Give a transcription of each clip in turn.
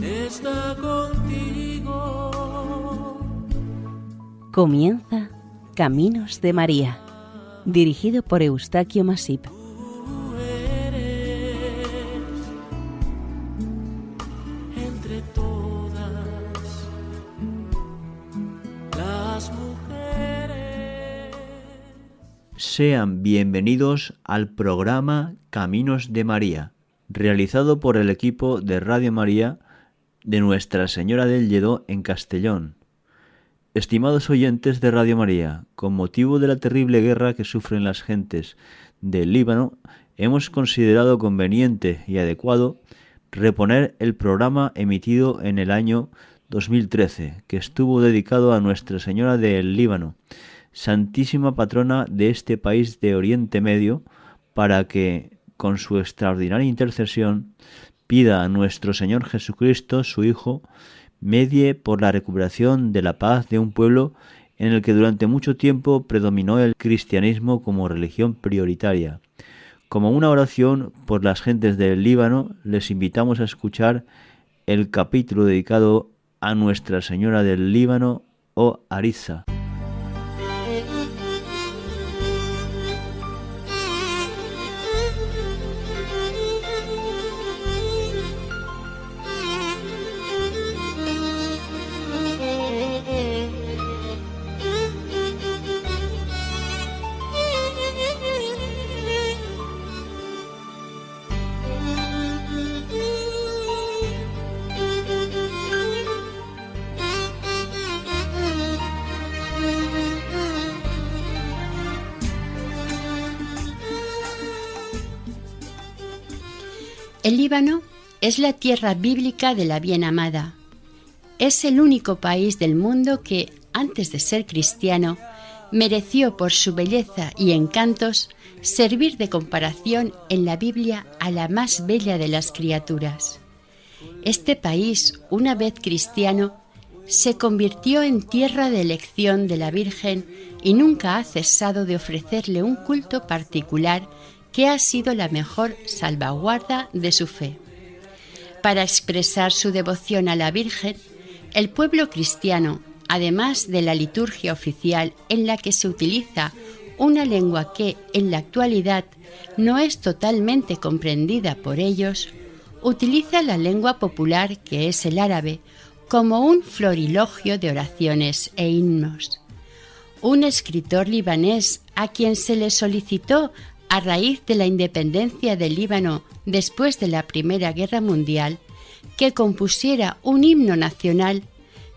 está contigo. Comienza Caminos de María, dirigido por Eustaquio Masip. Tú eres entre todas las mujeres. Sean bienvenidos al programa Caminos de María, realizado por el equipo de Radio María de Nuestra Señora del Lledó en Castellón. Estimados oyentes de Radio María, con motivo de la terrible guerra que sufren las gentes del Líbano, hemos considerado conveniente y adecuado reponer el programa emitido en el año 2013, que estuvo dedicado a Nuestra Señora del Líbano, Santísima Patrona de este país de Oriente Medio, para que, con su extraordinaria intercesión, pida a nuestro Señor Jesucristo, su Hijo, medie por la recuperación de la paz de un pueblo en el que durante mucho tiempo predominó el cristianismo como religión prioritaria. Como una oración por las gentes del Líbano, les invitamos a escuchar el capítulo dedicado a Nuestra Señora del Líbano o Arisa. El Líbano es la tierra bíblica de la bien amada. Es el único país del mundo que, antes de ser cristiano, mereció por su belleza y encantos servir de comparación en la Biblia a la más bella de las criaturas. Este país, una vez cristiano, se convirtió en tierra de elección de la Virgen y nunca ha cesado de ofrecerle un culto particular que ha sido la mejor salvaguarda de su fe. Para expresar su devoción a la Virgen, el pueblo cristiano, además de la liturgia oficial en la que se utiliza una lengua que en la actualidad no es totalmente comprendida por ellos, utiliza la lengua popular, que es el árabe, como un florilogio de oraciones e himnos. Un escritor libanés a quien se le solicitó a raíz de la independencia del Líbano después de la Primera Guerra Mundial, que compusiera un himno nacional,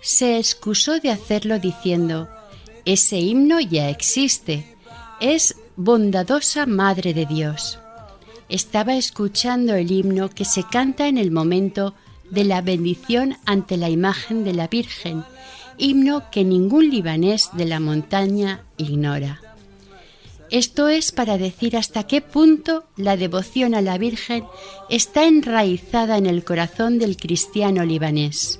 se excusó de hacerlo diciendo: «Ese himno ya existe, es Bondadosa Madre de Dios». Estaba escuchando el himno que se canta en el momento de la bendición ante la imagen de la Virgen, himno que ningún libanés de la montaña ignora. Esto es para decir hasta qué punto la devoción a la Virgen está enraizada en el corazón del cristiano libanés.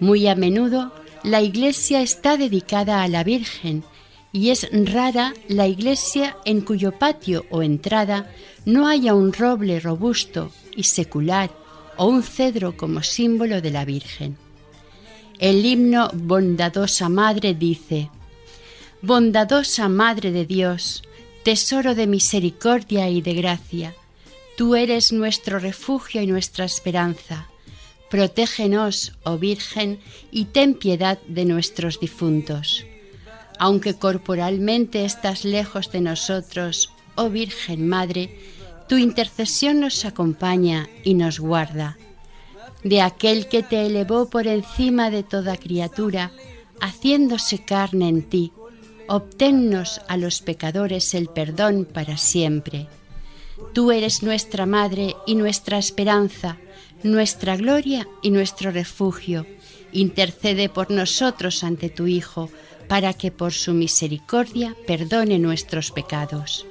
Muy a menudo la iglesia está dedicada a la Virgen y es rara la iglesia en cuyo patio o entrada no haya un roble robusto y secular o un cedro como símbolo de la Virgen. El himno Bondadosa Madre dice: «Bondadosa Madre de Dios, tesoro de misericordia y de gracia, tú eres nuestro refugio y nuestra esperanza. Protégenos, oh Virgen, y ten piedad de nuestros difuntos. Aunque corporalmente estás lejos de nosotros, oh Virgen Madre, tu intercesión nos acompaña y nos guarda. De aquel que te elevó por encima de toda criatura, haciéndose carne en ti, obténnos a los pecadores el perdón para siempre. Tú eres nuestra Madre y nuestra esperanza, nuestra gloria y nuestro refugio. Intercede por nosotros ante tu Hijo, para que por su misericordia perdone nuestros pecados.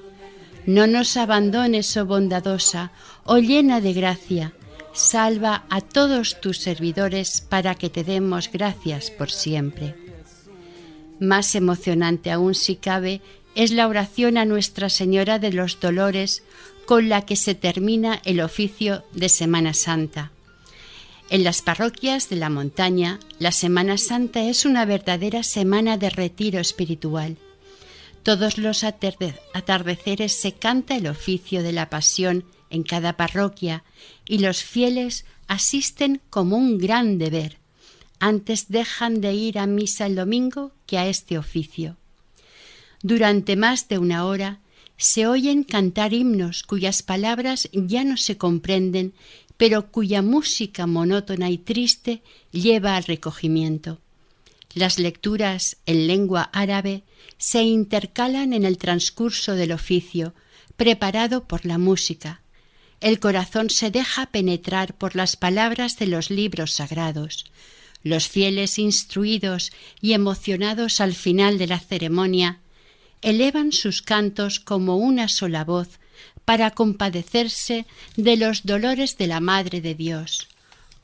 No nos abandones, oh bondadosa, oh llena de gracia. Salva a todos tus servidores para que te demos gracias por siempre». Más emocionante aún, si cabe, es la oración a Nuestra Señora de los Dolores con la que se termina el oficio de Semana Santa. En las parroquias de la montaña, la Semana Santa es una verdadera semana de retiro espiritual. Todos los atardeceres se canta el oficio de la Pasión en cada parroquia y los fieles asisten como un gran deber. Antes dejan de ir a misa el domingo que a este oficio. Durante más de una hora se oyen cantar himnos cuyas palabras ya no se comprenden, pero cuya música monótona y triste lleva al recogimiento. Las lecturas en lengua árabe se intercalan en el transcurso del oficio, preparado por la música. El corazón se deja penetrar por las palabras de los libros sagrados. Los fieles instruidos y emocionados al final de la ceremonia elevan sus cantos como una sola voz para compadecerse de los dolores de la Madre de Dios,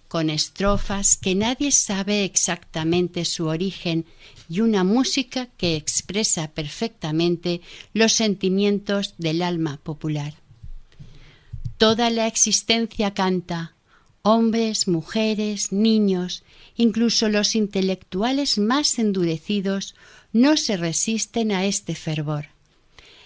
con estrofas que nadie sabe exactamente su origen y una música que expresa perfectamente los sentimientos del alma popular. Toda la existencia canta, hombres, mujeres, niños, incluso los intelectuales más endurecidos no se resisten a este fervor.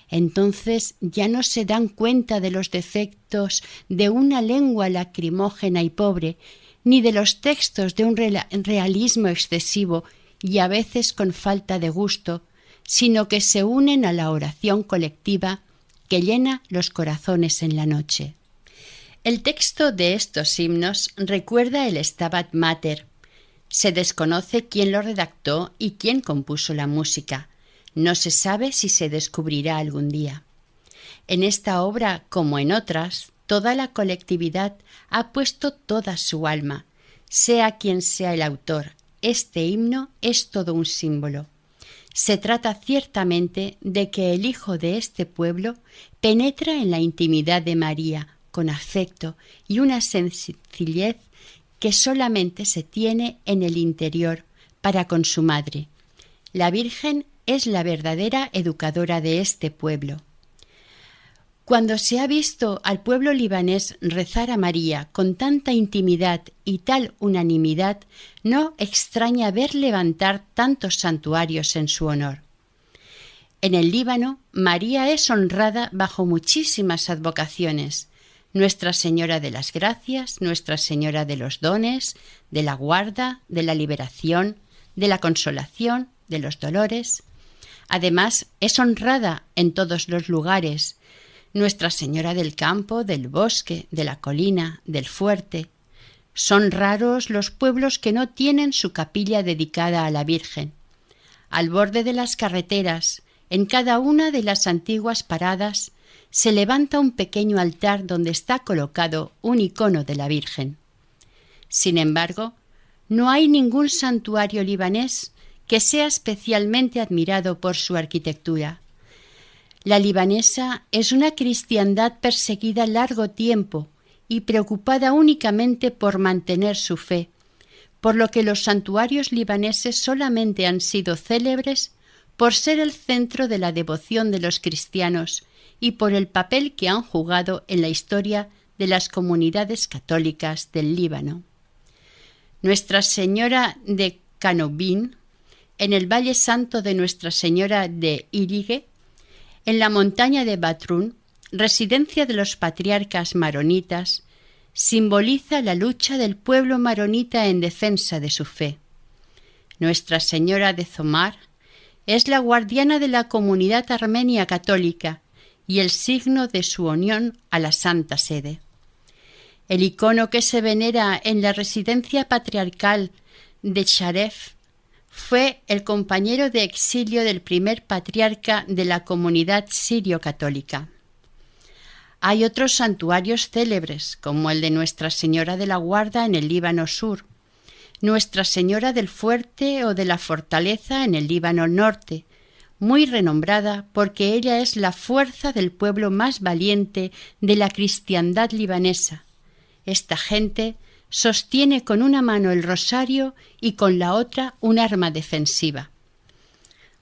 Entonces ya no se dan cuenta de los defectos de una lengua lacrimógena y pobre, ni de los textos de un realismo excesivo y a veces con falta de gusto, sino que se unen a la oración colectiva que llena los corazones en la noche. El texto de estos himnos recuerda el Stabat Mater. Se desconoce quién lo redactó y quién compuso la música. No se sabe si se descubrirá algún día. En esta obra, como en otras, toda la colectividad ha puesto toda su alma. Sea quien sea el autor, este himno es todo un símbolo. Se trata ciertamente de que el Hijo de este pueblo penetra en la intimidad de María con afecto y una sencillez que solamente se tiene en el interior para con su madre. La Virgen es la verdadera educadora de este pueblo. Cuando se ha visto al pueblo libanés rezar a María con tanta intimidad y tal unanimidad, no extraña ver levantar tantos santuarios en su honor. En el Líbano, María es honrada bajo muchísimas advocaciones: Nuestra Señora de las Gracias, Nuestra Señora de los Dones, de la Guarda, de la Liberación, de la Consolación, de los Dolores. Además, es honrada en todos los lugares: Nuestra Señora del Campo, del Bosque, de la Colina, del Fuerte. Son raros los pueblos que no tienen su capilla dedicada a la Virgen. Al borde de las carreteras, en cada una de las antiguas paradas, se levanta un pequeño altar donde está colocado un icono de la Virgen. Sin embargo, no hay ningún santuario libanés que sea especialmente admirado por su arquitectura. La libanesa es una cristiandad perseguida largo tiempo y preocupada únicamente por mantener su fe, por lo que los santuarios libaneses solamente han sido célebres por ser el centro de la devoción de los cristianos y por el papel que han jugado en la historia de las comunidades católicas del Líbano. Nuestra Señora de Canobín, en el Valle Santo de Nuestra Señora de Irigue, en la montaña de Batrún, residencia de los patriarcas maronitas, simboliza la lucha del pueblo maronita en defensa de su fe. Nuestra Señora de Zomar es la guardiana de la comunidad armenia católica y el signo de su unión a la Santa Sede. El icono que se venera en la residencia patriarcal de Sharef fue el compañero de exilio del primer patriarca de la comunidad sirio-católica. Hay otros santuarios célebres, como el de Nuestra Señora de la Guarda en el Líbano Sur, Nuestra Señora del Fuerte o de la Fortaleza en el Líbano Norte, muy renombrada porque ella es la fuerza del pueblo más valiente de la cristiandad libanesa. Esta gente sostiene con una mano el rosario y con la otra un arma defensiva.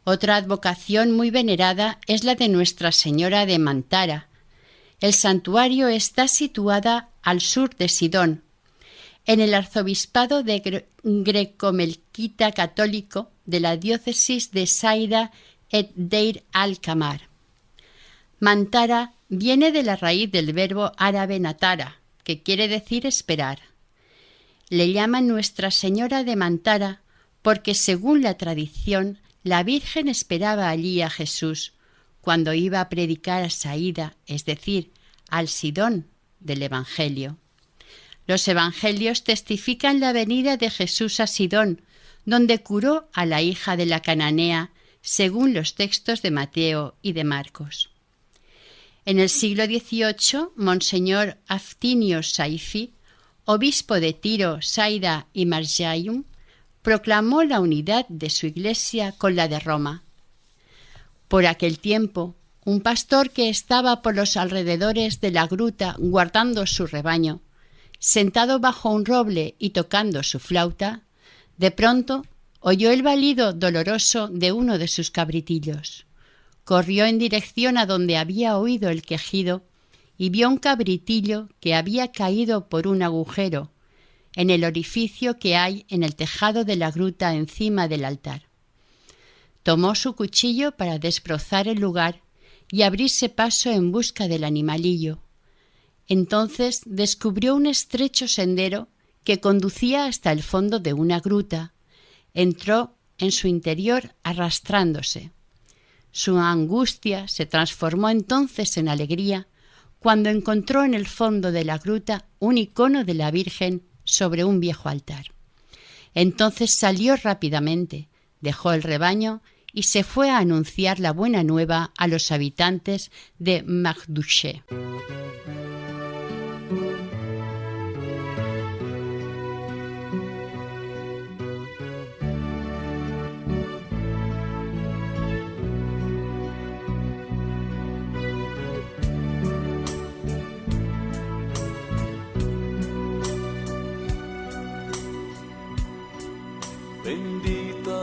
Otra advocación muy venerada es la de Nuestra Señora de Mantara. El santuario está situada al sur de Sidón. en el arzobispado de Grecomelquita católico de la diócesis de Saida et Deir al-Kamar. Mantara viene de la raíz del verbo árabe natara, que quiere decir esperar. Le llaman Nuestra Señora de Mantara porque, según la tradición, la Virgen esperaba allí a Jesús cuando iba a predicar a Saída, es decir, al Sidón del Evangelio. Los Evangelios testifican la venida de Jesús a Sidón, donde curó a la hija de la cananea, según los textos de Mateo y de Marcos. En el siglo XVIII, Monseñor Aftinio Saifi, obispo de Tiro, Saida y Marjayum, proclamó la unidad de su iglesia con la de Roma. Por aquel tiempo, un pastor que estaba por los alrededores de la gruta guardando su rebaño, sentado bajo un roble y tocando su flauta, de pronto oyó el balido doloroso de uno de sus cabritillos. Corrió en dirección a donde había oído el quejido y vio un cabritillo que había caído por un agujero en el orificio que hay en el tejado de la gruta encima del altar. Tomó su cuchillo para desbrozar el lugar y abrirse paso en busca del animalillo. Entonces descubrió un estrecho sendero que conducía hasta el fondo de una gruta. Entró en su interior arrastrándose. Su angustia se transformó entonces en alegría cuando encontró en el fondo de la gruta un icono de la Virgen sobre un viejo altar. Entonces salió rápidamente, dejó el rebaño y se fue a anunciar la buena nueva a los habitantes de Magdouché. Bendita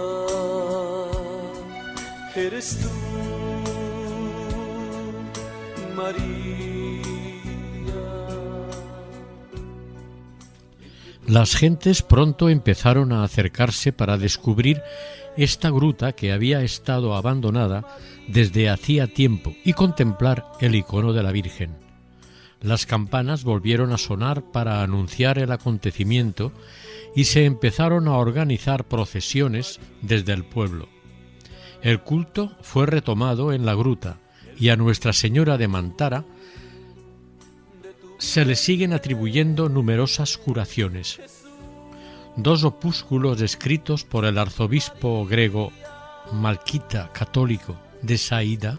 eres tú, María. Las gentes pronto empezaron a acercarse para descubrir esta gruta que había estado abandonada desde hacía tiempo y contemplar el icono de la Virgen. Las campanas volvieron a sonar para anunciar el acontecimiento y se empezaron a organizar procesiones desde el pueblo. El culto fue retomado en la gruta y a Nuestra Señora de Mantara se le siguen atribuyendo numerosas curaciones. 2 opúsculos escritos por el arzobispo grego malquita católico de Saída,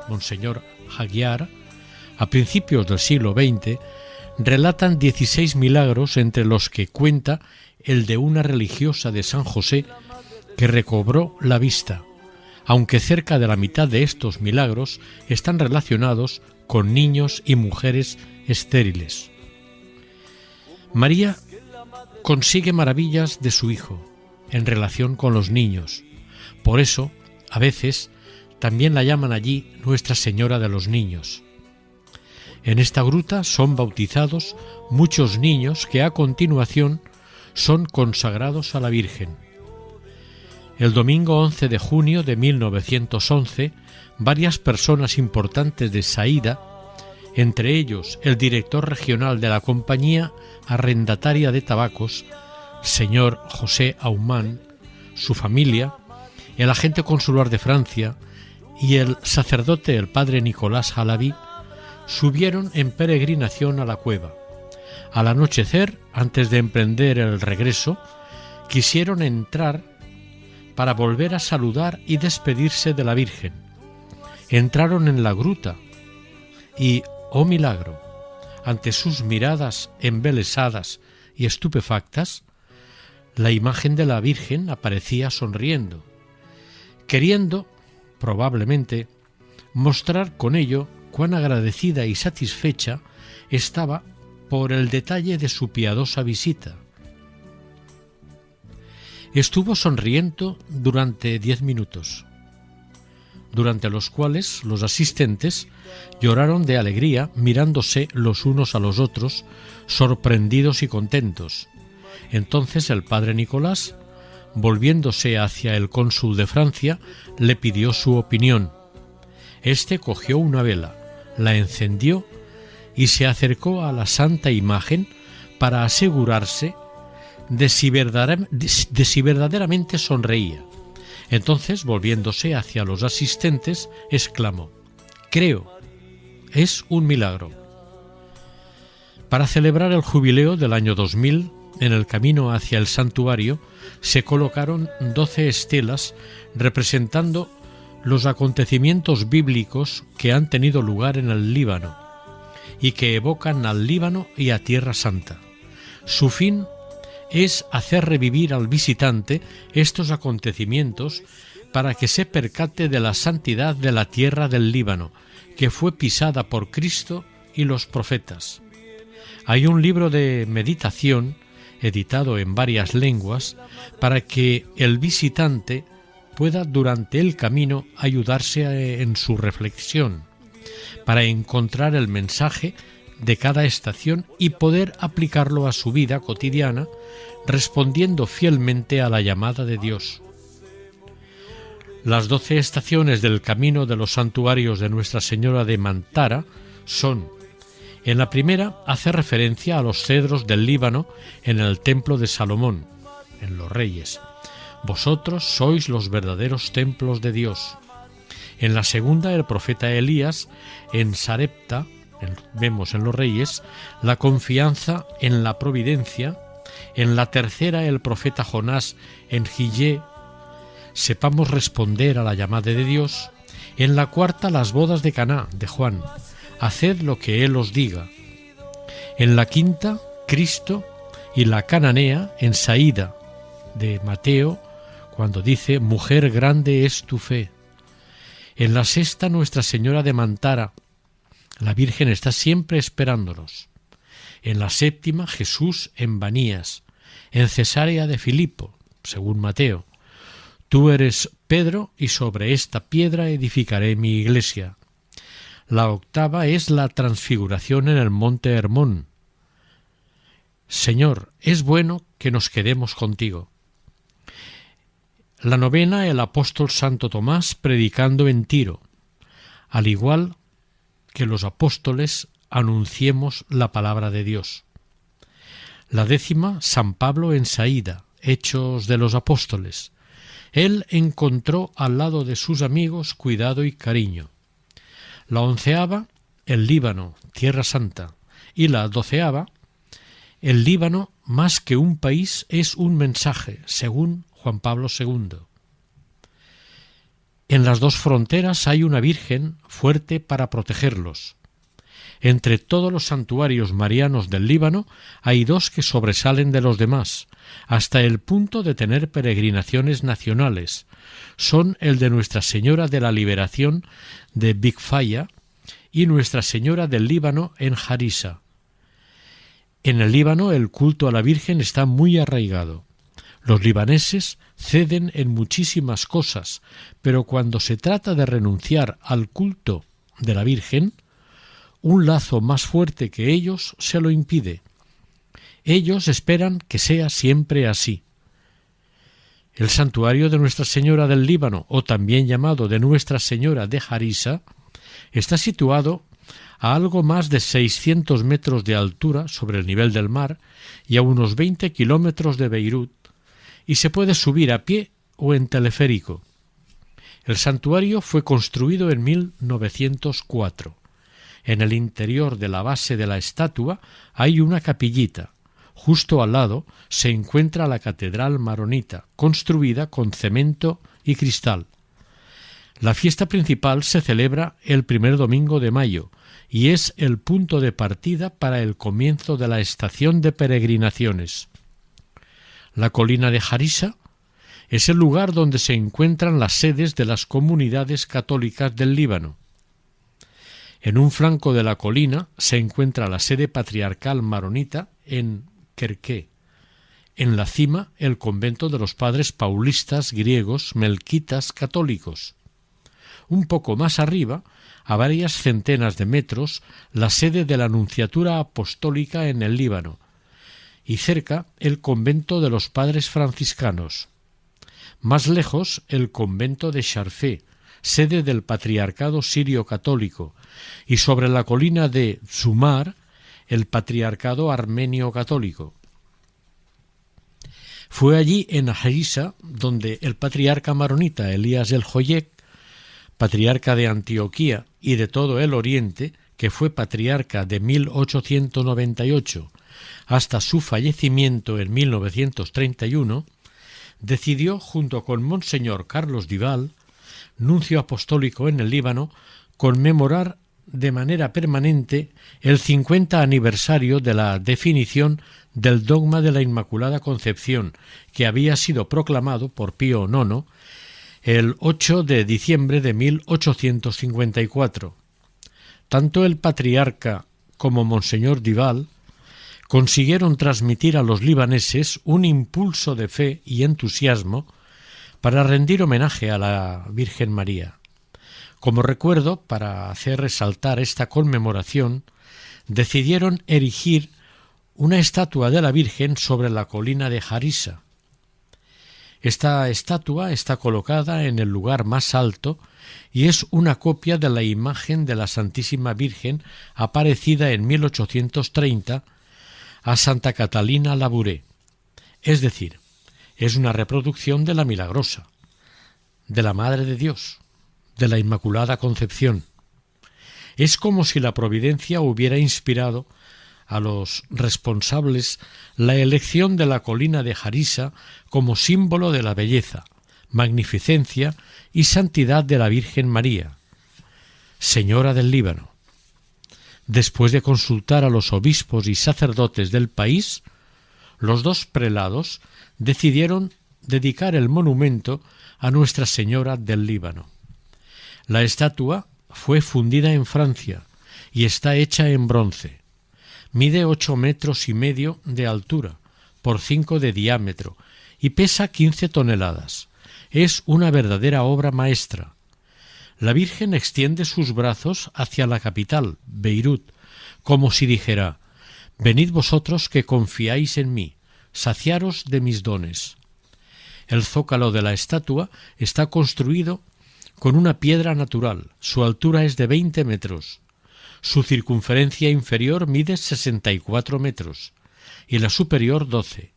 Monseñor Hagiar, a principios del siglo XX, relatan 16 milagros, entre los que cuenta el de una religiosa de San José que recobró la vista, aunque cerca de la mitad de estos milagros están relacionados con niños y mujeres estériles. María consigue maravillas de su Hijo en relación con los niños. Por eso, a veces, también la llaman allí Nuestra Señora de los Niños. En esta gruta son bautizados muchos niños que a continuación son consagrados a la Virgen. El domingo 11 de junio de 1911, varias personas importantes de Saída, entre ellos el director regional de la compañía arrendataria de tabacos, señor José Aumán, su familia, el agente consular de Francia y el sacerdote el padre Nicolás Jalaví, subieron en peregrinación a la cueva. Al anochecer, antes de emprender el regreso, quisieron entrar para volver a saludar y despedirse de la Virgen. Entraron en la gruta y, oh milagro, ante sus miradas embelesadas y estupefactas, la imagen de la Virgen aparecía sonriendo, queriendo, probablemente, mostrar con ello cuán agradecida y satisfecha estaba por el detalle de su piadosa visita. Estuvo sonriendo durante 10 minutos, durante los cuales los asistentes lloraron de alegría mirándose los unos a los otros, sorprendidos y contentos, Entonces el padre Nicolás, volviéndose hacia el cónsul de Francia, le pidió su opinión. Este cogió una vela, la encendió y se acercó a la santa imagen para asegurarse de si verdaderamente sonreía. Entonces, volviéndose hacia los asistentes, exclamó: «Creo, es un milagro». Para celebrar el jubileo del año 2000, en el camino hacia el santuario se colocaron 12 estelas representando los acontecimientos bíblicos que han tenido lugar en el Líbano y que evocan al Líbano y a Tierra Santa. Su fin es hacer revivir al visitante estos acontecimientos para que se percate de la santidad de la tierra del Líbano, que fue pisada por Cristo y los profetas. Hay un libro de meditación editado en varias lenguas para que el visitante pueda durante el camino ayudarse en su reflexión, para encontrar el mensaje de cada estación y poder aplicarlo a su vida cotidiana, respondiendo fielmente a la llamada de Dios. Las 12 estaciones del camino de los santuarios de Nuestra Señora de Mantara son: en la primera hace referencia a los cedros del Líbano en el templo de Salomón, en Los Reyes. Vosotros sois los verdaderos templos de Dios. En la segunda, el profeta Elías en Sarepta, vemos en Los Reyes, la confianza en la providencia. En la tercera, el profeta Jonás en Gillé, sepamos responder a la llamada de Dios. En la cuarta, las bodas de Caná, de Juan, haced lo que Él os diga. En la quinta, Cristo y la cananea en Saída, de Mateo, cuando dice: mujer, grande es tu fe. En la sexta, Nuestra Señora de Mantara, la Virgen está siempre esperándonos. En la séptima, Jesús en Banías, en Cesarea de Filipo, según Mateo: tú eres Pedro y sobre esta piedra edificaré mi iglesia. La octava es la transfiguración en el monte Hermón. Señor, es bueno que nos quedemos contigo. La novena, el apóstol Santo Tomás predicando en Tiro. Al igual que los apóstoles, anunciemos la palabra de Dios. La décima, San Pablo en Saída, Hechos de los Apóstoles. Él encontró al lado de sus amigos cuidado y cariño. La onceava, el Líbano, Tierra Santa. Y la doceava, el Líbano, más que un país, es un mensaje, según Juan Pablo II. En las dos fronteras hay una Virgen fuerte para protegerlos. Entre todos los santuarios marianos del Líbano hay dos que sobresalen de los demás, hasta el punto de tener peregrinaciones nacionales. Son el de Nuestra Señora de la Liberación de Bigfaya y Nuestra Señora del Líbano en Harissa. En el Líbano el culto a la Virgen está muy arraigado. Los libaneses ceden en muchísimas cosas, pero cuando se trata de renunciar al culto de la Virgen, un lazo más fuerte que ellos se lo impide. Ellos esperan que sea siempre así. El santuario de Nuestra Señora del Líbano, o también llamado de Nuestra Señora de Harissa, está situado a algo más de 600 metros de altura sobre el nivel del mar y a unos 20 kilómetros de Beirut, y se puede subir a pie o en teleférico. El santuario fue construido en 1904. En el interior de la base de la estatua hay una capillita. Justo al lado se encuentra la catedral maronita, construida con cemento y cristal. La fiesta principal se celebra el primer domingo de mayo y es el punto de partida para el comienzo de la estación de peregrinaciones. La colina de Harissa es el lugar donde se encuentran las sedes de las comunidades católicas del Líbano. En un flanco de la colina se encuentra la sede patriarcal maronita en Kerké. En la cima, el convento de los padres paulistas griegos melquitas católicos. Un poco más arriba, a varias centenas de metros, la sede de la Nunciatura Apostólica en el Líbano. y cerca el convento de los padres franciscanos. Más lejos el convento de Charfé, sede del Patriarcado Sirio Católico, y sobre la colina de Zumar el Patriarcado Armenio Católico. Fue allí en Harissa donde el patriarca maronita Elías el Joyek, patriarca de Antioquía y de todo el Oriente, que fue patriarca de 1898 hasta su fallecimiento en 1931, decidió, junto con Monseñor Carlos Duval, nuncio apostólico en el Líbano, conmemorar de manera permanente el 50 aniversario de la definición del dogma de la Inmaculada Concepción, que había sido proclamado por Pío IX el 8 de diciembre de 1854. Tanto el patriarca como Monseñor Duval consiguieron transmitir a los libaneses un impulso de fe y entusiasmo para rendir homenaje a la Virgen María. Como recuerdo, para hacer resaltar esta conmemoración, decidieron erigir una estatua de la Virgen sobre la colina de Harissa. Esta estatua está colocada en el lugar más alto y es una copia de la imagen de la Santísima Virgen aparecida en 1830 a Santa Catalina Labouré. Es decir, es una reproducción de la Milagrosa, de la Madre de Dios, de la Inmaculada Concepción. Es como si la providencia hubiera inspirado a los responsables la elección de la colina de Harissa como símbolo de la belleza, magnificencia y santidad de la Virgen María, Señora del Líbano. Después de consultar a los obispos y sacerdotes del país, los dos prelados decidieron dedicar el monumento a Nuestra Señora del Líbano. La estatua fue fundida en Francia y está hecha en bronce. Mide 8,5 metros de altura por 5 de diámetro y pesa 15 toneladas. Es una verdadera obra maestra. La Virgen extiende sus brazos hacia la capital, Beirut, como si dijera: «Venid vosotros que confiáis en mí, saciaros de mis dones». El zócalo de la estatua está construido con una piedra natural. Su altura es de 20 metros. Su circunferencia inferior mide 64 metros y la superior 12.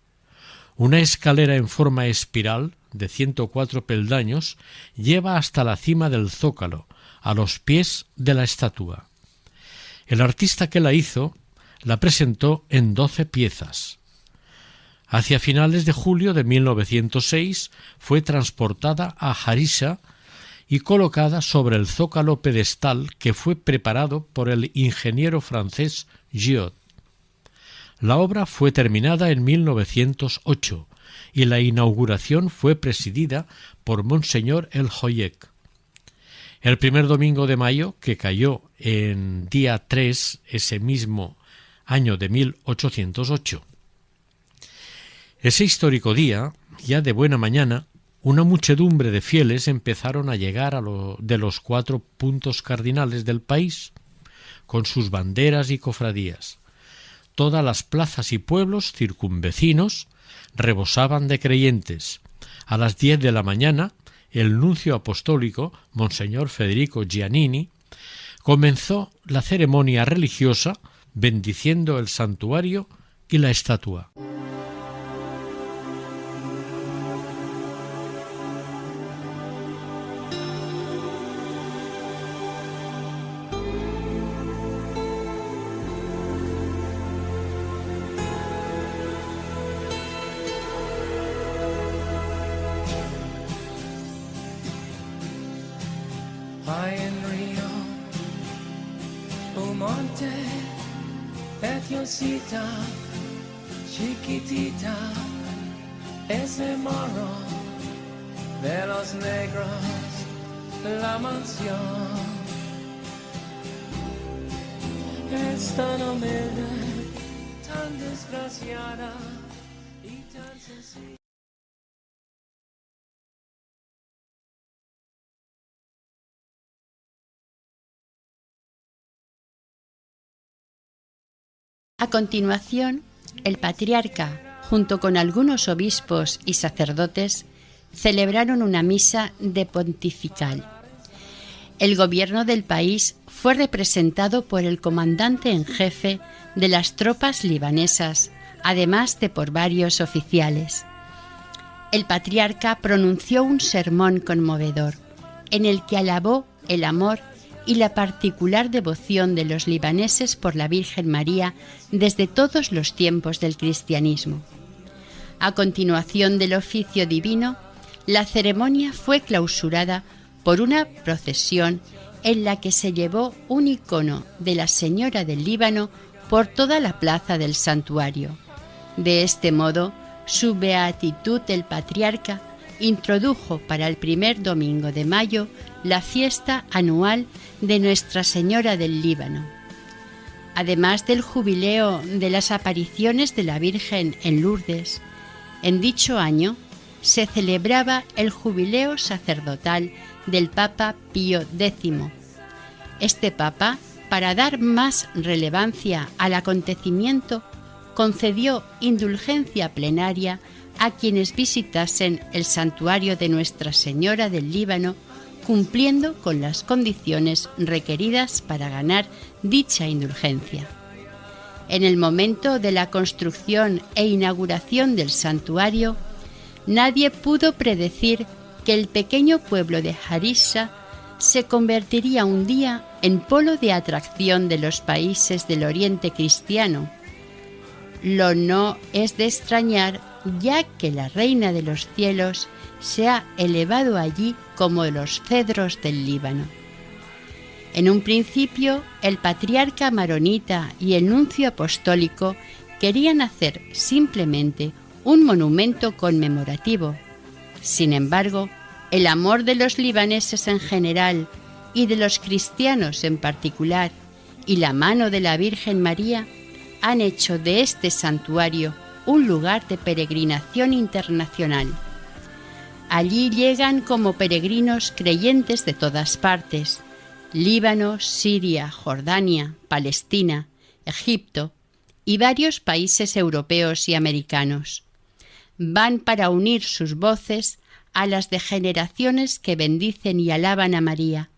Una escalera en forma espiral de 104 peldaños lleva hasta la cima del zócalo, a los pies de la estatua. El artista que la hizo la presentó en 12 piezas. Hacia finales de julio de 1906 fue transportada a Harissa y colocada sobre el zócalo pedestal que fue preparado por el ingeniero francés Giot. La obra fue terminada en 1908 y la inauguración fue presidida por Monseñor El Joyek. El primer domingo de mayo, que cayó en día 3 ese mismo año de 1808. Ese histórico día, ya de buena mañana, una muchedumbre de fieles empezaron a llegar de los 4 puntos cardinales del país, con sus banderas y cofradías. Todas las plazas y pueblos circunvecinos rebosaban de creyentes. A las 10 de la mañana, el nuncio apostólico, Monseñor Federico Giannini, comenzó la ceremonia religiosa bendiciendo el santuario y la estatua. High in Rio, un monte, Etiosita, chiquitita, ese morro de los negros, la mansión es tan humilde, tan desgraciada y tan sencilla. A continuación, el patriarca, junto con algunos obispos y sacerdotes, celebraron una misa de pontifical. El gobierno del país fue representado por el comandante en jefe de las tropas libanesas, además de por varios oficiales. El patriarca pronunció un sermón conmovedor, en el que alabó el amor y la particular devoción de los libaneses por la Virgen María desde todos los tiempos del cristianismo. A continuación del oficio divino, la ceremonia fue clausurada por una procesión en la que se llevó un icono de la Señora del Líbano por toda la plaza del santuario. De este modo, su beatitud el patriarca introdujo para el primer domingo de mayo la fiesta anual de Nuestra Señora del Líbano. Además del jubileo de las apariciones de la Virgen en Lourdes, en dicho año se celebraba el jubileo sacerdotal del Papa Pío X. Este Papa, para dar más relevancia al acontecimiento, concedió indulgencia plenaria a quienes visitasen el santuario de Nuestra Señora del Líbano, cumpliendo con las condiciones requeridas para ganar dicha indulgencia. En el momento de la construcción e inauguración del santuario, nadie pudo predecir que el pequeño pueblo de Harissa se convertiría un día en polo de atracción de los países del Oriente cristiano. Lo no es de extrañar, ya que la Reina de los Cielos se ha elevado allí como los cedros del Líbano. En un principio, el patriarca maronita y el nuncio apostólico querían hacer simplemente un monumento conmemorativo. Sin embargo, el amor de los libaneses en general y de los cristianos en particular, y la mano de la Virgen María, han hecho de este santuario un lugar de peregrinación internacional. Allí llegan como peregrinos creyentes de todas partes: Líbano, Siria, Jordania, Palestina, Egipto y varios países europeos y americanos. Van para unir sus voces a las de generaciones que bendicen y alaban a María.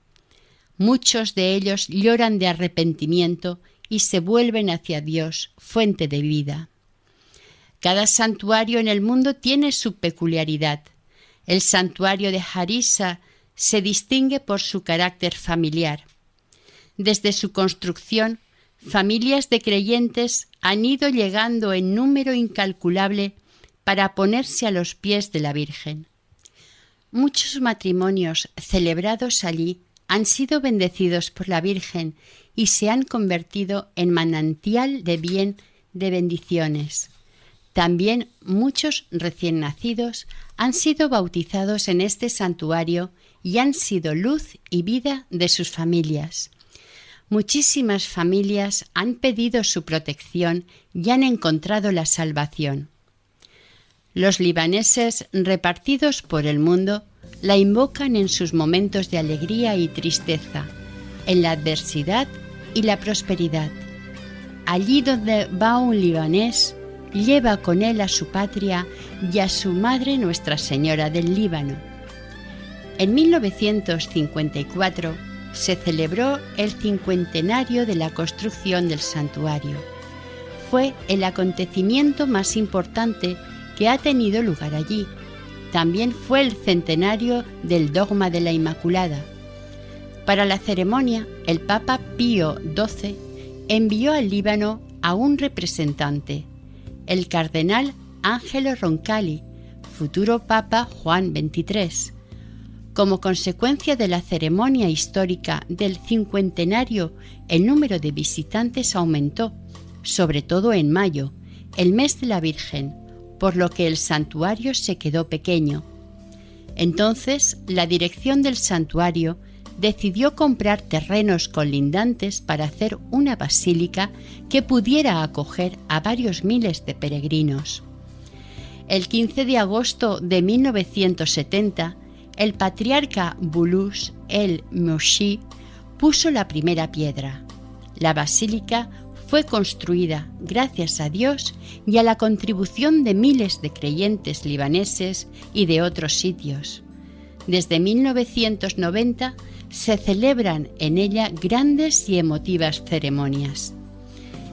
Muchos de ellos lloran de arrepentimiento y se vuelven hacia Dios, fuente de vida. Cada santuario en el mundo tiene su peculiaridad. El santuario de Harissa se distingue por su carácter familiar. Desde su construcción, familias de creyentes han ido llegando en número incalculable para ponerse a los pies de la Virgen. Muchos matrimonios celebrados allí han sido bendecidos por la Virgen y se han convertido en manantial de bien de bendiciones. También muchos recién nacidos han sido bautizados en este santuario y han sido luz y vida de sus familias. Muchísimas familias han pedido su protección y han encontrado la salvación. Los libaneses repartidos por el mundo la invocan en sus momentos de alegría y tristeza, en la adversidad y la prosperidad. Allí donde va un libanés, lleva con él a su patria y a su madre Nuestra Señora del Líbano. En 1954 se celebró el 50º de la construcción del santuario. Fue el acontecimiento más importante que ha tenido lugar allí. También fue el centenario del dogma de la Inmaculada. Para la ceremonia, el Papa Pío XII envió al Líbano a un representante, el cardenal Angelo Roncalli, futuro Papa Juan XXIII. Como consecuencia de la ceremonia histórica del cincuentenario, el número de visitantes aumentó, sobre todo en mayo, el mes de la Virgen, por lo que el santuario se quedó pequeño. Entonces, la dirección del santuario decidió comprar terrenos colindantes para hacer una basílica que pudiera acoger a varios miles de peregrinos. El 15 de agosto de 1970, el patriarca Bulus el-Moshi puso la primera piedra. La basílica fue construida gracias a Dios y a la contribución de miles de creyentes libaneses y de otros sitios. Desde 1990 se celebran en ella grandes y emotivas ceremonias.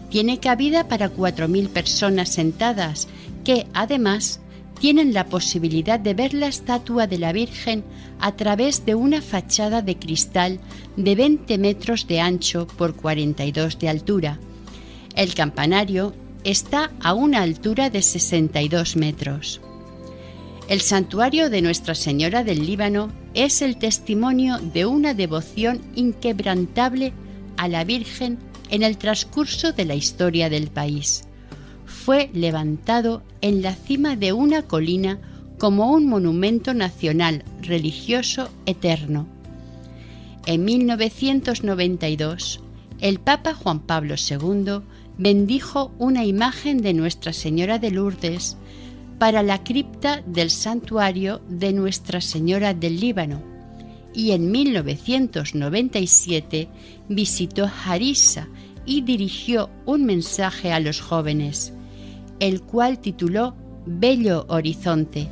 Tiene cabida para 4.000 personas sentadas que, además, tienen la posibilidad de ver la estatua de la Virgen a través de una fachada de cristal de 20 metros de ancho por 42 de altura. El campanario está a una altura de 62 metros. El santuario de Nuestra Señora del Líbano es el testimonio de una devoción inquebrantable a la Virgen en el transcurso de la historia del país. Fue levantado en la cima de una colina como un monumento nacional religioso eterno. En 1992, el Papa Juan Pablo II bendijo una imagen de Nuestra Señora de Lourdes para la cripta del santuario de Nuestra Señora del Líbano, y en 1997 visitó Harissa y dirigió un mensaje a los jóvenes, el cual tituló Bello Horizonte,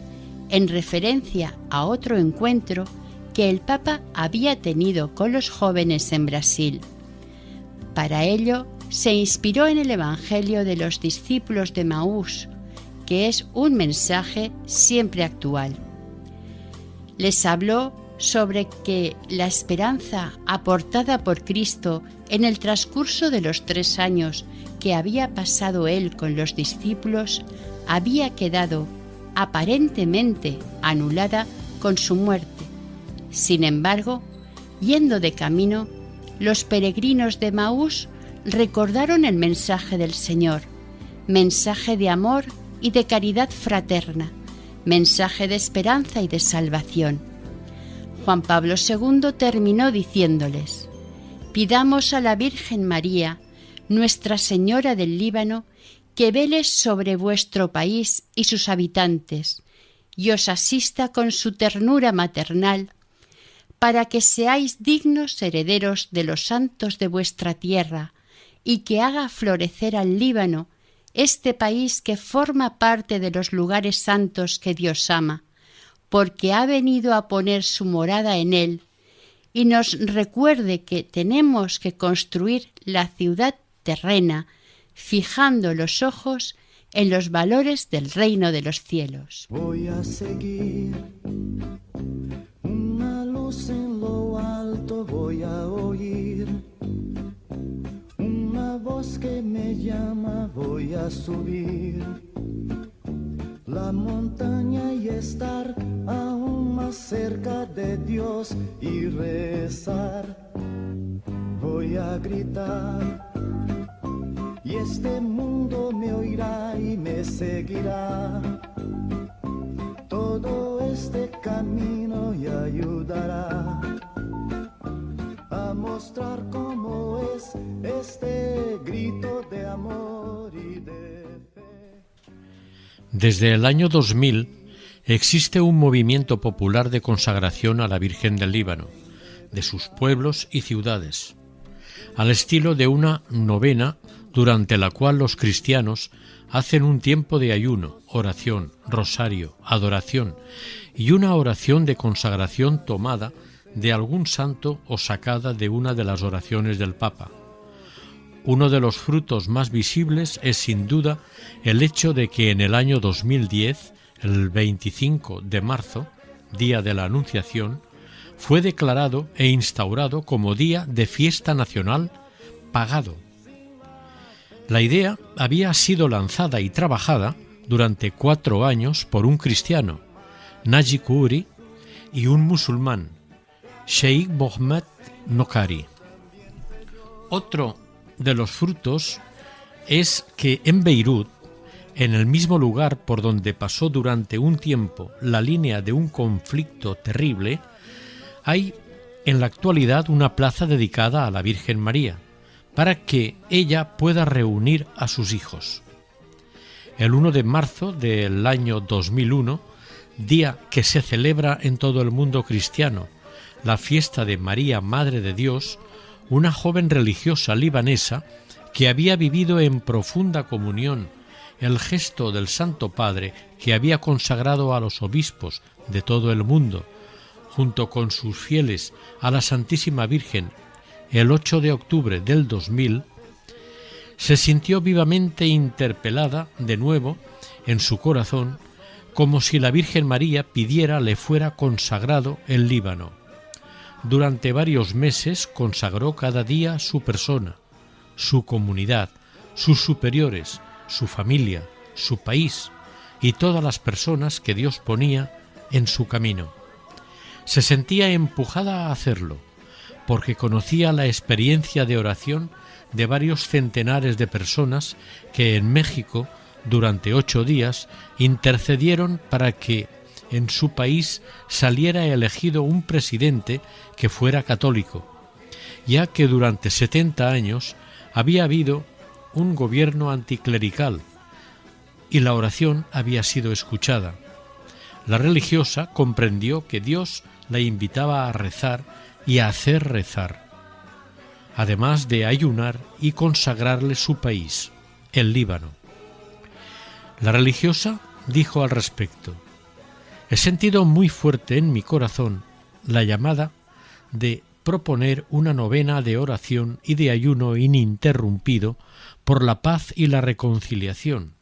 en referencia a otro encuentro que el Papa había tenido con los jóvenes en Brasil. Para ello, se inspiró en el Evangelio de los discípulos de Maús, que es un mensaje siempre actual. Les habló sobre que la esperanza aportada por Cristo en el transcurso de los 3 años que había pasado él con los discípulos había quedado aparentemente anulada con su muerte. Sin embargo, yendo de camino, los peregrinos de Maús recordaron el mensaje del Señor, mensaje de amor y de caridad fraterna, mensaje de esperanza y de salvación. Juan Pablo II terminó diciéndoles: pidamos a la Virgen María, Nuestra Señora del Líbano, que vele sobre vuestro país y sus habitantes, y os asista con su ternura maternal, para que seáis dignos herederos de los santos de vuestra tierra, y que haga florecer al Líbano, este país que forma parte de los lugares santos que Dios ama, porque ha venido a poner su morada en él, y nos recuerde que tenemos que construir la ciudad terrena, fijando los ojos en los valores del reino de los cielos. Voy a seguir una luz en lo alto, voy a oír una voz que me llama, voy a subir la montaña y estar aún más cerca de Dios y rezar. Voy a gritar y este mundo me oirá y me seguirá. Todo este camino y ayudará a mostrar cómo es este grito de amor y de fe. Desde el año 2000 existe un movimiento popular de consagración a la Virgen del Líbano, de sus pueblos y ciudades, al estilo de una novena durante la cual los cristianos hacen un tiempo de ayuno, oración, rosario, adoración y una oración de consagración tomada de algún santo o sacada de una de las oraciones del Papa. Uno de los frutos más visibles es sin duda el hecho de que en el año 2010, el 25 de marzo, día de la Anunciación, fue declarado e instaurado como día de fiesta nacional pagado. La idea había sido lanzada y trabajada durante 4 años por un cristiano, Naji Khoury, y un musulmán, Sheikh Mohammed Nokhari. Otro de los frutos es que en Beirut, en el mismo lugar por donde pasó durante un tiempo la línea de un conflicto terrible, hay en la actualidad una plaza dedicada a la Virgen María, para que ella pueda reunir a sus hijos. El 1 de marzo del año 2001, día que se celebra en todo el mundo cristiano, la fiesta de María, Madre de Dios, una joven religiosa libanesa que había vivido en profunda comunión el gesto del Santo Padre que había consagrado a los obispos de todo el mundo, junto con sus fieles a la Santísima Virgen el 8 de octubre del 2000, se sintió vivamente interpelada de nuevo en su corazón, como si la Virgen María pidiera le fuera consagrado el Líbano. Durante varios meses consagró cada día su persona, su comunidad, sus superiores, su familia, su país y todas las personas que Dios ponía en su camino. Se sentía empujada a hacerlo, porque conocía la experiencia de oración de varios centenares de personas que en México, durante 8 días, intercedieron para que en su país saliera elegido un presidente que fuera católico, ya que durante 70 años había habido un gobierno anticlerical y la oración había sido escuchada. La religiosa comprendió que Dios la invitaba a rezar y a hacer rezar, además de ayunar y consagrarle su país, el Líbano. La religiosa dijo al respecto: he sentido muy fuerte en mi corazón la llamada de proponer una novena de oración y de ayuno ininterrumpido por la paz y la reconciliación,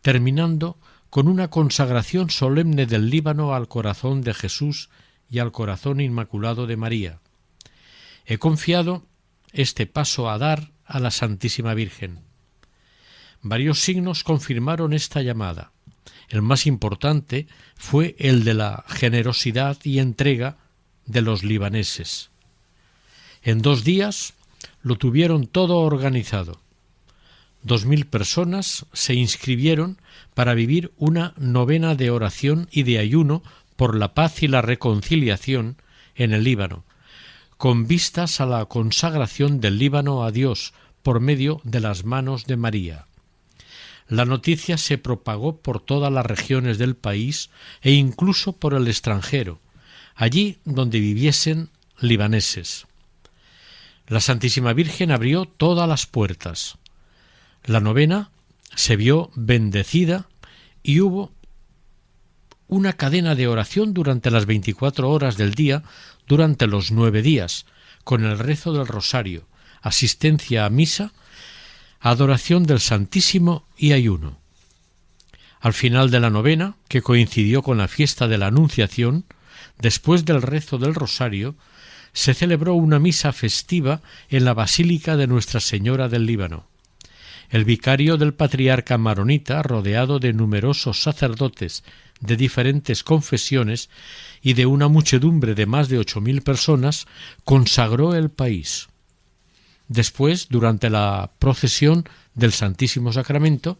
terminando con una consagración solemne del Líbano al corazón de Jesús y al corazón inmaculado de María. He confiado este paso a dar a la Santísima Virgen. Varios signos confirmaron esta llamada. El más importante fue el de la generosidad y entrega de los libaneses. En 2 días lo tuvieron todo organizado. 2000 personas se inscribieron para vivir una novena de oración y de ayuno por la paz y la reconciliación en el Líbano, con vistas a la consagración del Líbano a Dios por medio de las manos de María. La noticia se propagó por todas las regiones del país e incluso por el extranjero, allí donde viviesen libaneses. La Santísima Virgen abrió todas las puertas. La novena se vio bendecida y hubo una cadena de oración durante las 24 horas del día durante los 9 días, con el rezo del rosario, asistencia a misa, adoración del Santísimo y ayuno. Al final de la novena, que coincidió con la fiesta de la Anunciación, después del rezo del rosario, se celebró una misa festiva en la Basílica de Nuestra Señora del Líbano. El vicario del patriarca maronita, rodeado de numerosos sacerdotes de diferentes confesiones y de una muchedumbre de más de 8000 personas, consagró el país. Después, durante la procesión del Santísimo Sacramento,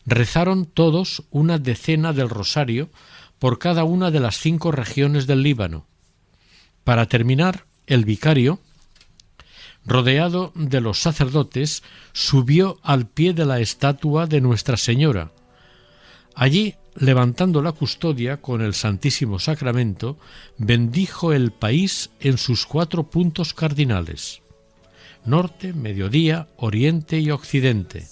rezaron todos una decena del rosario por cada una de las 5 regiones del Líbano. Para terminar, el vicario, rodeado de los sacerdotes, subió al pie de la estatua de Nuestra Señora. Allí, levantando la custodia con el Santísimo Sacramento, bendijo el país en sus 4 puntos cardinales: norte, mediodía, oriente y occidente.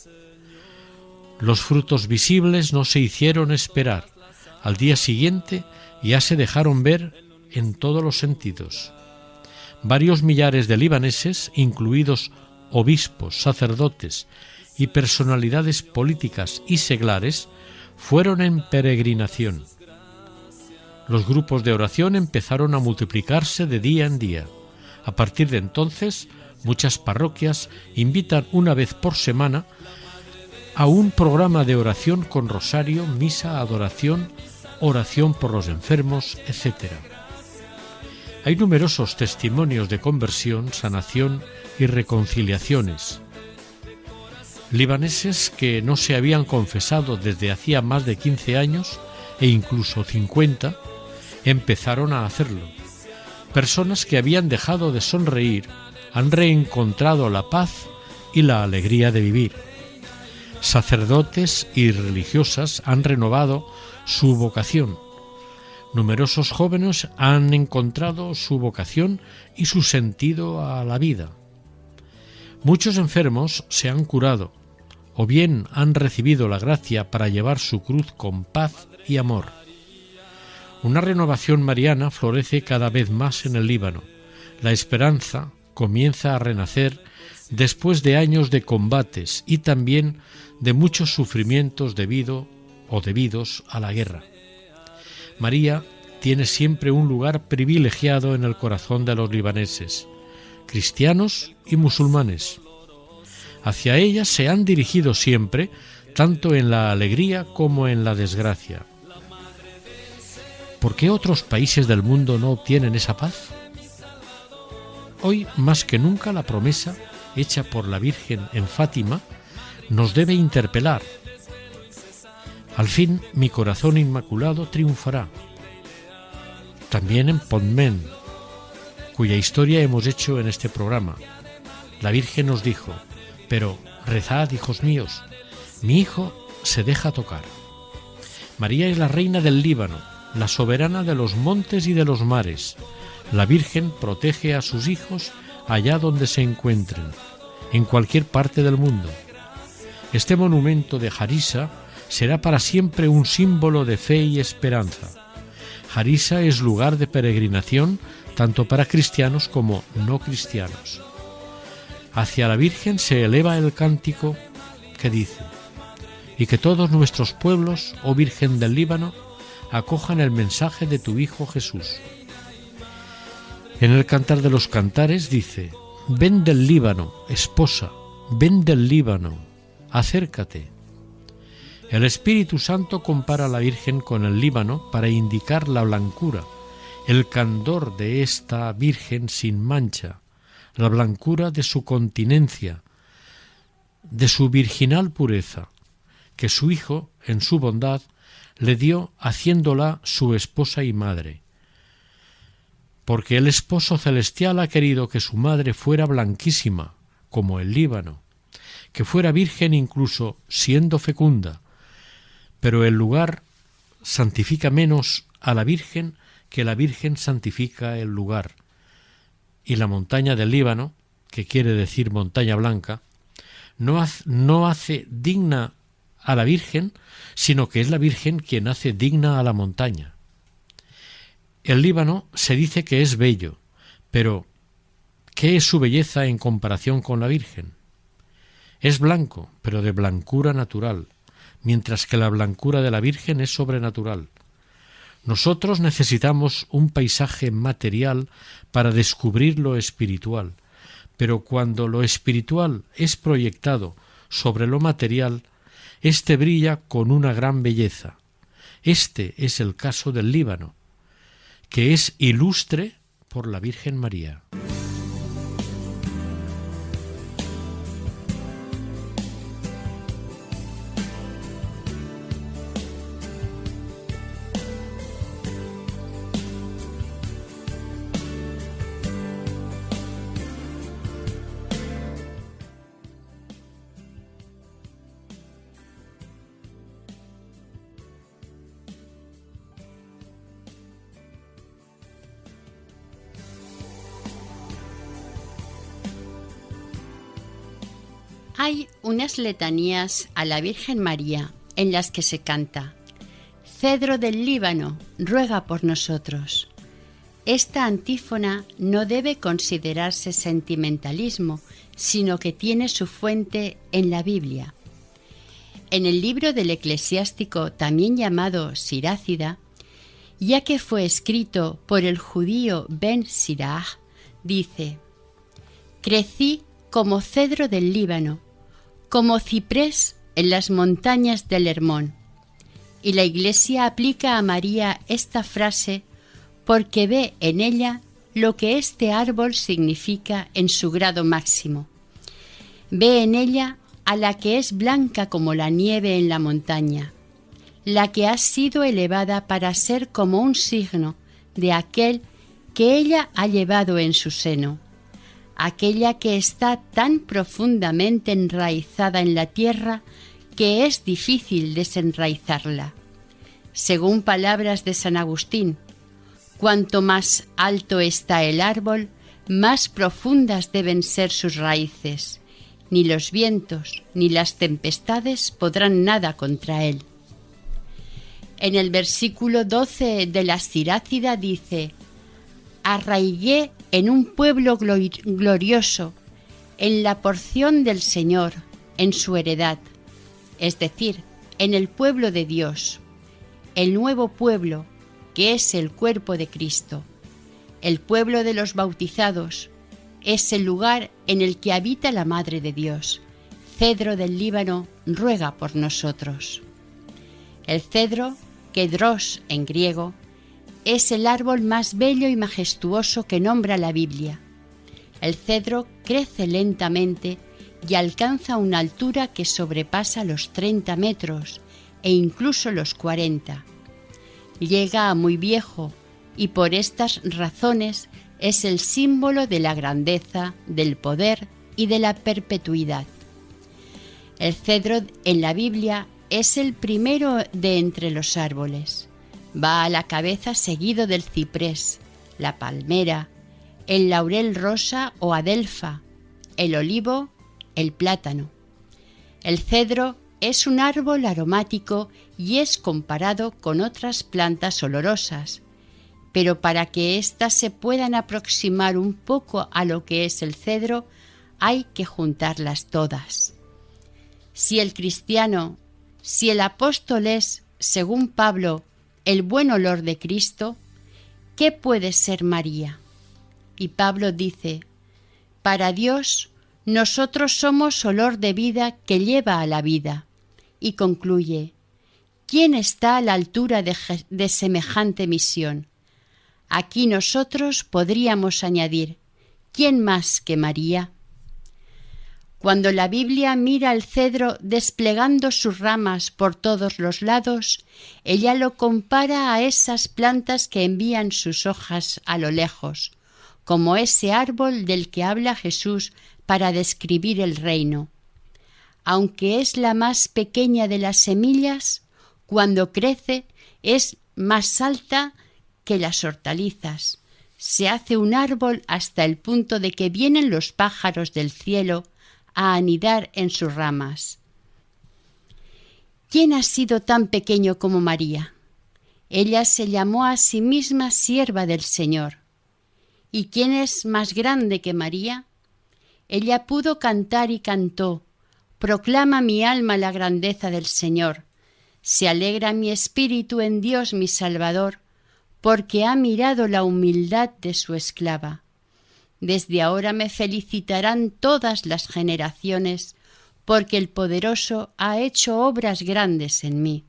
Los frutos visibles no se hicieron esperar. Al día siguiente ya se dejaron ver en todos los sentidos. Varios millares de libaneses, incluidos obispos, sacerdotes y personalidades políticas y seglares, fueron en peregrinación. Los grupos de oración empezaron a multiplicarse de día en día. A partir de entonces, muchas parroquias invitan una vez por semana a un programa de oración con rosario, misa, adoración, oración por los enfermos, etc. Hay numerosos testimonios de conversión, sanación y reconciliaciones. Libaneses que no se habían confesado desde hacía más de 15 años e incluso 50, empezaron a hacerlo. Personas que habían dejado de sonreír han reencontrado la paz y la alegría de vivir. Sacerdotes y religiosas han renovado su vocación. Numerosos jóvenes han encontrado su vocación y su sentido a la vida. Muchos enfermos se han curado, o bien han recibido la gracia para llevar su cruz con paz y amor. Una renovación mariana florece cada vez más en el Líbano. La esperanza comienza a renacer después de años de combates y también de muchos sufrimientos debidos a la guerra. María tiene siempre un lugar privilegiado en el corazón de los libaneses, cristianos y musulmanes. Hacia ella se han dirigido siempre, tanto en la alegría como en la desgracia. ¿Por qué otros países del mundo no obtienen esa paz? Hoy, más que nunca, la promesa hecha por la Virgen en Fátima nos debe interpelar. Al fin, mi corazón inmaculado triunfará. También en Pontmen, cuya historia hemos hecho en este programa. La Virgen nos dijo: pero rezad, hijos míos, mi hijo se deja tocar. María es la reina del Líbano, la soberana de los montes y de los mares. La Virgen protege a sus hijos allá donde se encuentren, en cualquier parte del mundo. Este monumento de Jarisa será para siempre un símbolo de fe y esperanza. Jarisa es lugar de peregrinación tanto para cristianos como no cristianos. Hacia la Virgen se eleva el cántico que dice: y que todos nuestros pueblos, oh Virgen del Líbano, acojan el mensaje de tu Hijo Jesús. En el Cantar de los Cantares dice: ven del Líbano, esposa, ven del Líbano, acércate. El Espíritu Santo compara a la Virgen con el Líbano para indicar la blancura, el candor de esta Virgen sin mancha, la blancura de su continencia, de su virginal pureza, que su Hijo, en su bondad, le dio haciéndola su esposa y madre. Porque el Esposo Celestial ha querido que su madre fuera blanquísima, como el Líbano, que fuera virgen incluso siendo fecunda, pero el lugar santifica menos a la Virgen que la Virgen santifica el lugar. Y la montaña del Líbano, que quiere decir montaña blanca, no hace digna a la Virgen, sino que es la Virgen quien hace digna a la montaña. El Líbano se dice que es bello, pero ¿qué es su belleza en comparación con la Virgen? Es blanco, pero de blancura natural, mientras que la blancura de la Virgen es sobrenatural. Nosotros necesitamos un paisaje material para descubrir lo espiritual, pero cuando lo espiritual es proyectado sobre lo material, éste brilla con una gran belleza. Este es el caso del Líbano, que es ilustre por la Virgen María. Hay unas letanías a la Virgen María en las que se canta: Cedro del Líbano, ruega por nosotros. Esta antífona no debe considerarse sentimentalismo, sino que tiene su fuente en la Biblia. En el libro del Eclesiástico, también llamado Sirácida, ya que fue escrito por el judío Ben Sirach, dice: crecí como cedro del Líbano, como ciprés en las montañas del Hermón. Y la Iglesia aplica a María esta frase porque ve en ella lo que este árbol significa en su grado máximo. Ve en ella a la que es blanca como la nieve en la montaña, la que ha sido elevada para ser como un signo de aquel que ella ha llevado en su seno, aquella que está tan profundamente enraizada en la tierra que es difícil desenraizarla. Según palabras de San Agustín, cuanto más alto está el árbol, más profundas deben ser sus raíces, ni los vientos, ni las tempestades podrán nada contra él. En el versículo 12 de la Sirácida dice: arraigué en un pueblo glorioso, en la porción del Señor, en su heredad, es decir, en el pueblo de Dios, el nuevo pueblo, que es el cuerpo de Cristo, el pueblo de los bautizados, es el lugar en el que habita la Madre de Dios. Cedro del Líbano, ruega por nosotros. El cedro, kedros en griego, es el árbol más bello y majestuoso que nombra la Biblia. El cedro crece lentamente y alcanza una altura que sobrepasa los 30 metros e incluso los 40. Llega a muy viejo y por estas razones es el símbolo de la grandeza, del poder y de la perpetuidad. El cedro en la Biblia es el primero de entre los árboles. Va a la cabeza seguido del ciprés, la palmera, el laurel rosa o adelfa, el olivo, el plátano. El cedro es un árbol aromático y es comparado con otras plantas olorosas, pero para que éstas se puedan aproximar un poco a lo que es el cedro, hay que juntarlas todas. Si el cristiano, si el apóstol es, según Pablo, el buen olor de Cristo, ¿qué puede ser María? Y Pablo dice: para Dios, nosotros somos olor de vida que lleva a la vida. Y concluye: ¿quién está a la altura de semejante misión? Aquí nosotros podríamos añadir: ¿quién más que María? Cuando la Biblia mira al cedro desplegando sus ramas por todos los lados, ella lo compara a esas plantas que envían sus hojas a lo lejos, como ese árbol del que habla Jesús para describir el reino. Aunque es la más pequeña de las semillas, cuando crece es más alta que las hortalizas. Se hace un árbol hasta el punto de que vienen los pájaros del cielo a anidar en sus ramas. ¿Quién ha sido tan pequeño como María? Ella se llamó a sí misma sierva del Señor. ¿Y quién es más grande que María? Ella pudo cantar y cantó: proclama mi alma la grandeza del Señor. Se alegra mi espíritu en Dios mi Salvador, porque ha mirado la humildad de su esclava. Desde ahora me felicitarán todas las generaciones, porque el Poderoso ha hecho obras grandes en mí.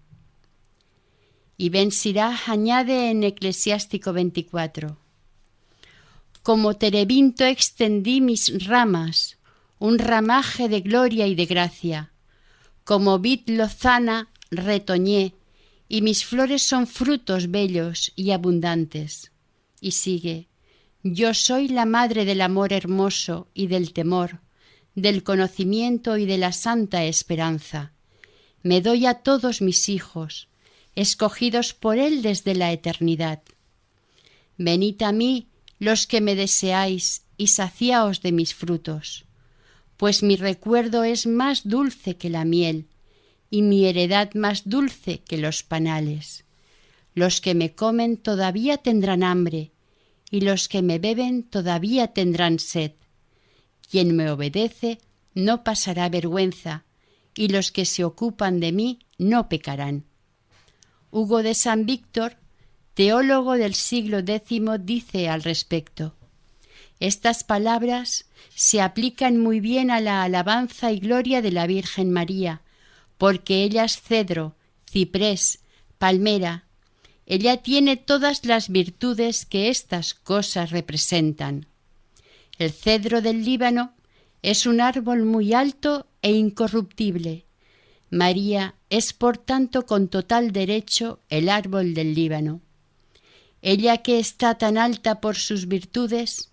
Y Ben Sirach añade en Eclesiástico 24: como terebinto extendí mis ramas, un ramaje de gloria y de gracia. Como vid lozana retoñé, y mis flores son frutos bellos y abundantes. Y sigue: yo soy la madre del amor hermoso y del temor, del conocimiento y de la santa esperanza. Me doy a todos mis hijos, escogidos por él desde la eternidad. Venid a mí, los que me deseáis, y saciaos de mis frutos, pues mi recuerdo es más dulce que la miel, y mi heredad más dulce que los panales. Los que me comen todavía tendrán hambre, y los que me beben todavía tendrán sed. Quien me obedece no pasará vergüenza, y los que se ocupan de mí no pecarán. Hugo de San Víctor, teólogo del siglo X, dice al respecto: estas palabras se aplican muy bien a la alabanza y gloria de la Virgen María, porque ella es cedro, ciprés, palmera. Ella tiene todas las virtudes que estas cosas representan. El cedro del Líbano es un árbol muy alto e incorruptible. María es, por tanto, con total derecho el árbol del Líbano. Ella, que está tan alta por sus virtudes,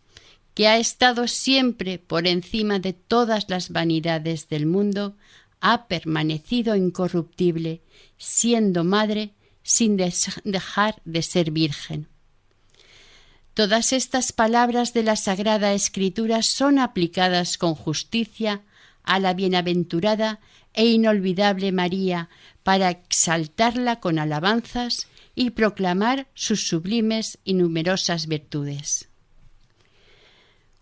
que ha estado siempre por encima de todas las vanidades del mundo, ha permanecido incorruptible, siendo madre sin dejar de ser virgen. Todas estas palabras de la Sagrada Escritura son aplicadas con justicia a la bienaventurada e inolvidable María para exaltarla con alabanzas y proclamar sus sublimes y numerosas virtudes.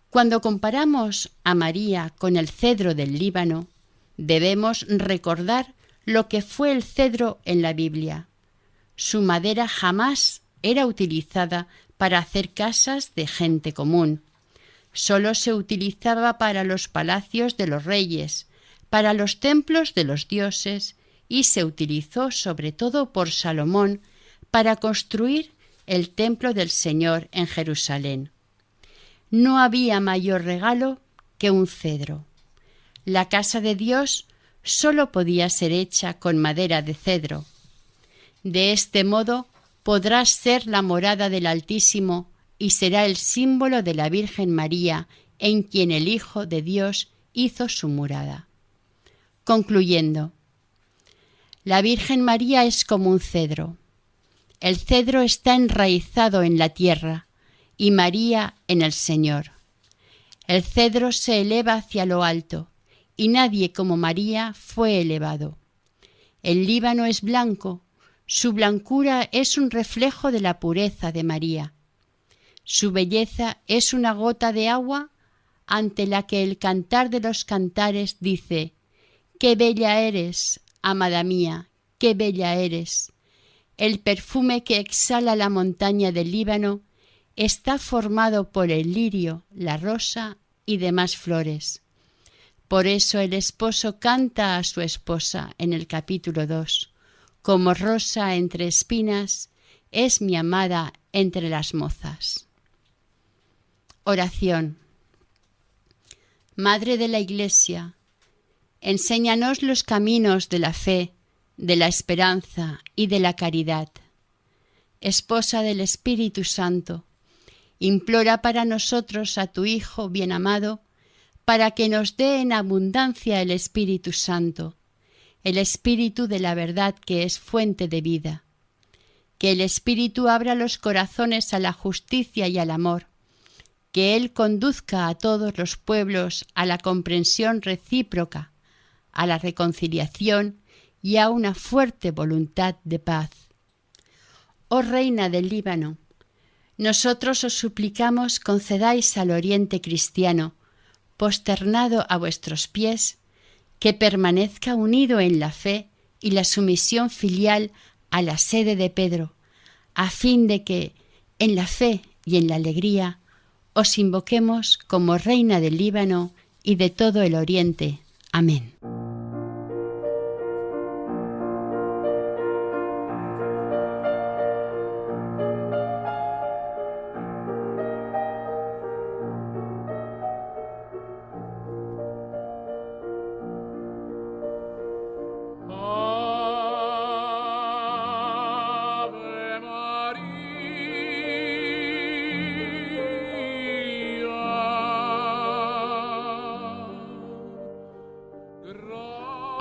Cuando comparamos a María con el cedro del Líbano, debemos recordar lo que fue el cedro en la Biblia. Su madera jamás era utilizada para hacer casas de gente común. Solo se utilizaba para los palacios de los reyes, para los templos de los dioses, y se utilizó sobre todo por Salomón para construir el templo del Señor en Jerusalén. No había mayor regalo que un cedro. La casa de Dios solo podía ser hecha con madera de cedro. De este modo podrás ser la morada del Altísimo y será el símbolo de la Virgen María, en quien el Hijo de Dios hizo su morada. Concluyendo, la Virgen María es como un cedro. El cedro está enraizado en la tierra y María en el Señor. El cedro se eleva hacia lo alto y nadie como María fue elevado. El Líbano es blanco, su blancura es un reflejo de la pureza de María. Su belleza es una gota de agua ante la que el Cantar de los Cantares dice: «¡Qué bella eres, amada mía, qué bella eres!». El perfume que exhala la montaña del Líbano está formado por el lirio, la rosa y demás flores. Por eso el esposo canta a su esposa en el capítulo 2: «Como rosa entre espinas es mi amada entre las mozas». Oración. Madre de la Iglesia, enséñanos los caminos de la fe, de la esperanza y de la caridad. Esposa del Espíritu Santo, implora para nosotros a tu Hijo bien amado, para que nos dé en abundancia el Espíritu Santo, el Espíritu de la verdad que es fuente de vida. Que el Espíritu abra los corazones a la justicia y al amor, que Él conduzca a todos los pueblos a la comprensión recíproca, a la reconciliación y a una fuerte voluntad de paz. Oh Reina del Líbano, nosotros os suplicamos concedáis al oriente cristiano, posternado a vuestros pies, que permanezca unido en la fe y la sumisión filial a la sede de Pedro, a fin de que, en la fe y en la alegría, os invoquemos como Reina del Líbano y de todo el oriente. Amén.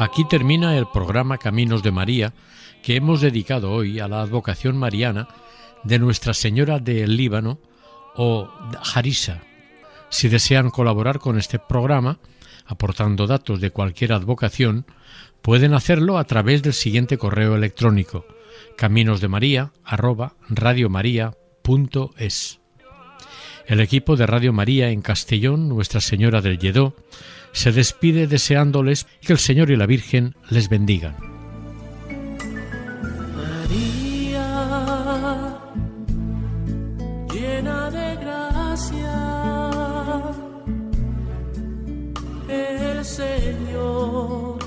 Aquí termina el programa Caminos de María que hemos dedicado hoy a la advocación mariana de Nuestra Señora del Líbano o Harissa. Si desean colaborar con este programa, aportando datos de cualquier advocación, pueden hacerlo a través del siguiente correo electrónico: caminosdemaria@radiomaria.es. El equipo de Radio María en Castellón, Nuestra Señora del Lledó, se despide deseándoles que el Señor y la Virgen les bendigan. María, llena de gracia, el Señor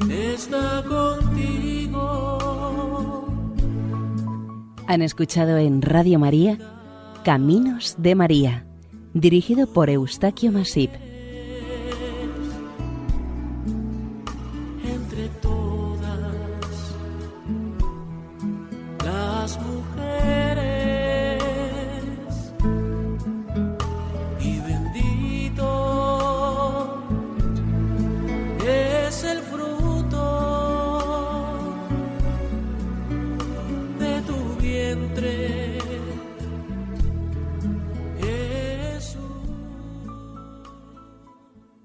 está contigo. Han escuchado en Radio María Caminos de María, dirigido por Eustaquio Masip. Entre todas las mujeres